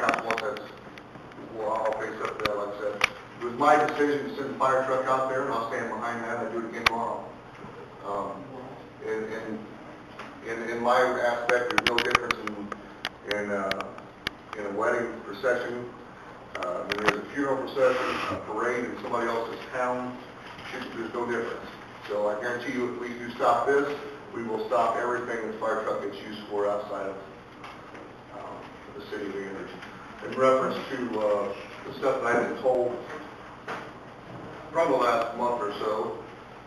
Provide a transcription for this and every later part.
council wants that, well, I'll face up to that, like I said. It was my decision to send the fire truck out there, and I'll stand behind that. I'd do it again tomorrow. In my aspect, there's no difference in a wedding procession. When there's a funeral procession, a parade in somebody else's town, there's no difference. So I guarantee you, if we do stop this, we will stop everything the fire truck gets used for outside of the city of Andrews. In reference to the stuff that I've been told from the last month or so,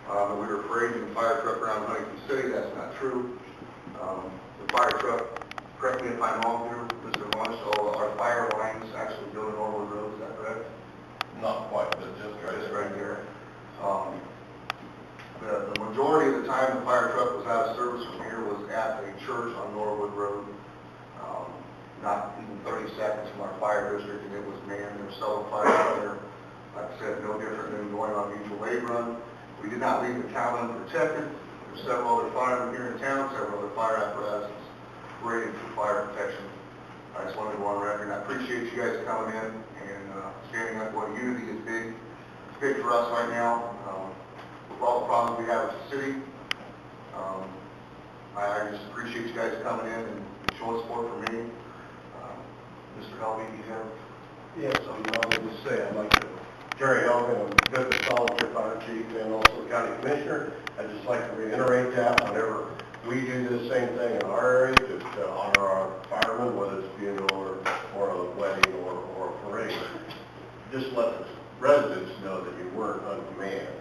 that we were parading the fire truck around Huntington City. That's not true. The fire truck, correct me if I'm wrong here, Mr. Lawrence, all our fire lines actually go to Norwood Road, is that correct? Not quite, but just right there. The majority of the time the fire truck was out of service from here was at a church on Norwood Road. Not even 30 seconds from our fire district, and it was manned. There were several fires out there. Like I said, no different than going on mutual aid run. We did not leave the town unprotected. There's several other firemen here in town, several other fire apparatuses rated for fire protection. I just wanted to go on record. I appreciate you guys coming in and standing up. What unity is big. It's big for us right now. With all the problems we have as a city, I just appreciate you guys coming in and showing support for me. Mr. Helvey, you have? Yes, I'm not going to say, I'd like to, Jerry Elvin, I'm good with Volunteer Fire Chief and also the County Commissioner. I'd just like to reiterate that whenever we do the same thing in our area to honor our firemen, whether it's a funeral or a wedding or a parade, just let the residents know that you weren't unmanned.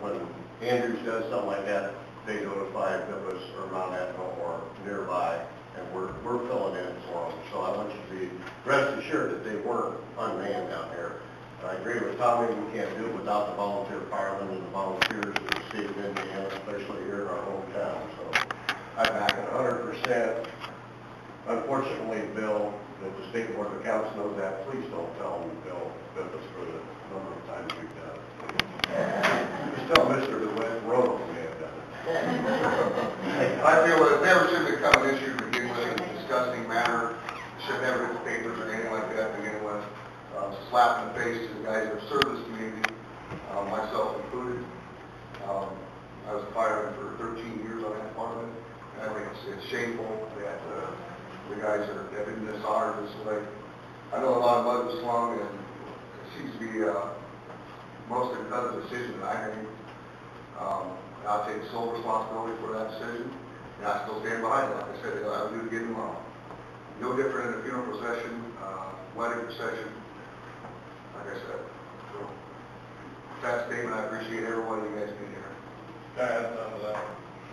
When Andrews does something like that, they notify Douglas or Mount Etna or nearby, and we're filling in for them. So I want you to be rest assured that they weren't unmanned down here. I agree with Tommy, we can't do it without the volunteer firemen and the volunteers of the state of Indiana, especially here in our hometown. So I back it 100%. Unfortunately, Bill, that the State Board of Accounts knows that, please don't tell them Bill Biffus for the number of times we've done it. Just tell Mr. Roanoke may have done it. I feel that it never should become an issue to begin with, a disgusting matter. It should never hit the papers or anything like that to begin with. Slap in the face to the guys that serve this community, myself included. I was a fireman for 13 years on that department, and I think it's shameful that the guys have been dishonored this way. I know a lot of mud was slung, and it seems to be mostly because of the decision that I made. I'll take sole responsibility for that decision, and I still stand behind it. Like I said, I'll do it again tomorrow. No different in a funeral procession, wedding procession. Like I said, so that statement, I appreciate every one of you guys being here. Can I add some of that?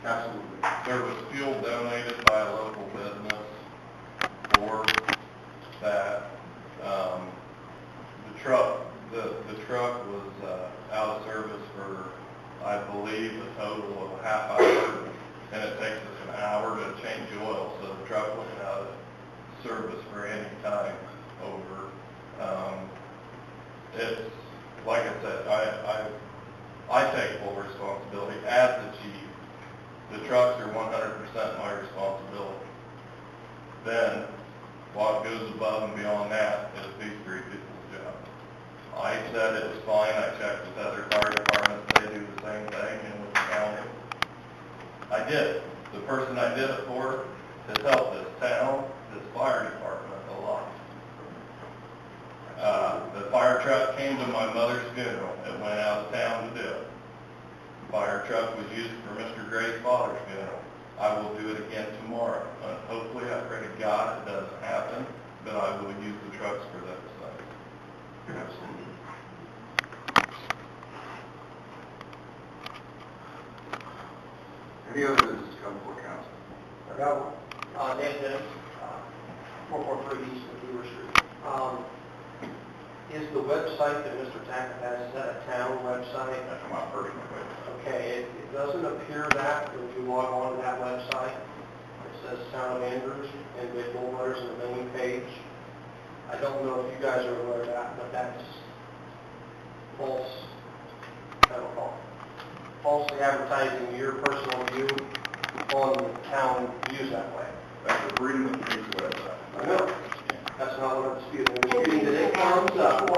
Absolutely. There was fuel donated by a local business for that. The truck was out of service for, I believe, a total of a half hour, and it takes us an hour to change oil, so the truck wasn't out of service for any time over. It's, like I said, I take full responsibility as the chief. The trucks are 100% my responsibility. Then, what goes above and beyond that is these three people's job. I said it was fine. I checked with other fire departments. They do the same thing, and with the county. I did. The person I did it for has helped this town, this fire department a lot. The fire truck came to my mother's funeral. It went out of town to do it. The fire truck was used for Mr. Gray's father's funeral. I will do it again tomorrow. Hopefully, I pray to God it doesn't happen, but I will use the trucks for those things. Absolutely. Any other business to come before council? I got one. Dan Dennis, 443 East Weaver Street. Is the website that Mr. Tackett has, is that a town website? That's my personal website. Okay, it doesn't appear that if you log on to that website. It says Town of Andrews in big bold letters in the main page. I don't know if you guys are aware of that, but that's false, I don't know, falsely advertising your personal view on the town views that way. That's the Freedom of Speech website. I know. That's not what I'm disputing. I'm disputing that it comes up.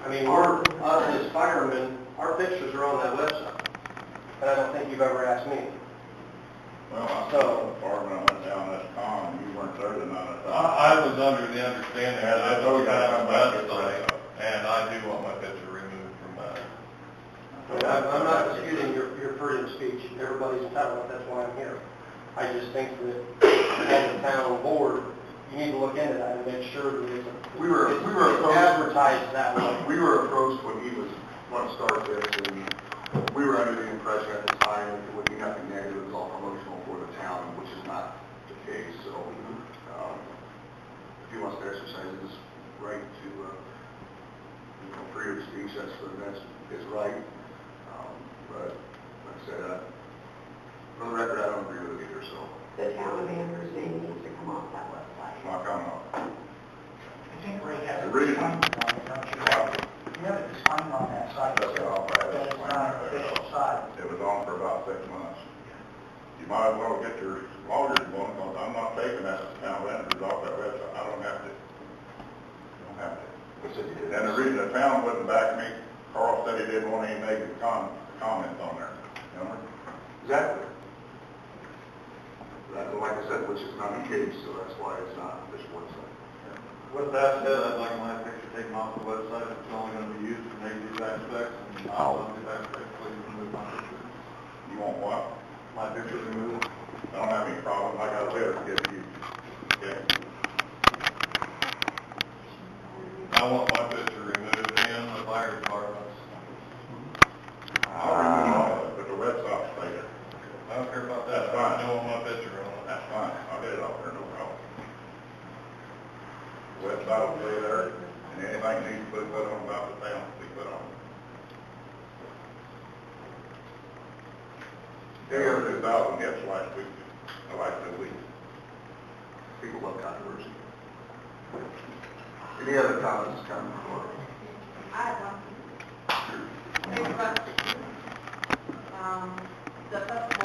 I mean, us as firemen, our pictures are on that website, and I don't think you've ever asked me. Well, I So- saw the department, I went down this pond, and you weren't there tonight. I was under the understanding that I Yeah, was that's kind of okay. website, and I do want my picture removed from that. I mean, I'm not disputing your freedom of speech. Everybody's entitled, that's why I'm here. I just think that as a town board, you need to look into that and make sure that it's We were it's advertised that way. We were approached when he was going to start this, and we were under the impression at the time that it would be nothing negative, it was all promotional for the town, which is not the case, so, if he wants to exercise his right to, freedom of speech, that's his right, but, like I said, for the record, I don't agree with it either, so. The town of Andrews name needs to come off that website. It's not coming off. I think Ray has The a reason- disclaimer on it, don't you? You have a disclaimer on that site, That's so all I have. that it's not an official site. It was on for about 6 months. You might as well get your lawyers going, because I'm not taking that town vendors off that website. I don't have to. Don't have to. And the reason the town wouldn't back me, Carl said he didn't want any negative comments on there. Remember? Exactly. Like I said, which is not the case, so that's why it's not an official website. With that said, I'd like my picture taken off the website, if it's only gonna be used for negative aspects, and positive aspects, please remove my picture. You want what? My picture removed. I don't have any problem. I got a letter to give you. Okay? I want my picture removed and the fire department's. I'll remove all of it, but the website's later. I don't care about That's that, fine. I don't want my picture on it. That's fine. I'll get it off there, no problem. The website will stay there, and anything you need to put on about the town, we put on. Any other 2,000 hits last week, the last 2 weeks. People love controversy. Any other comments coming forward? I have one. Maybe about,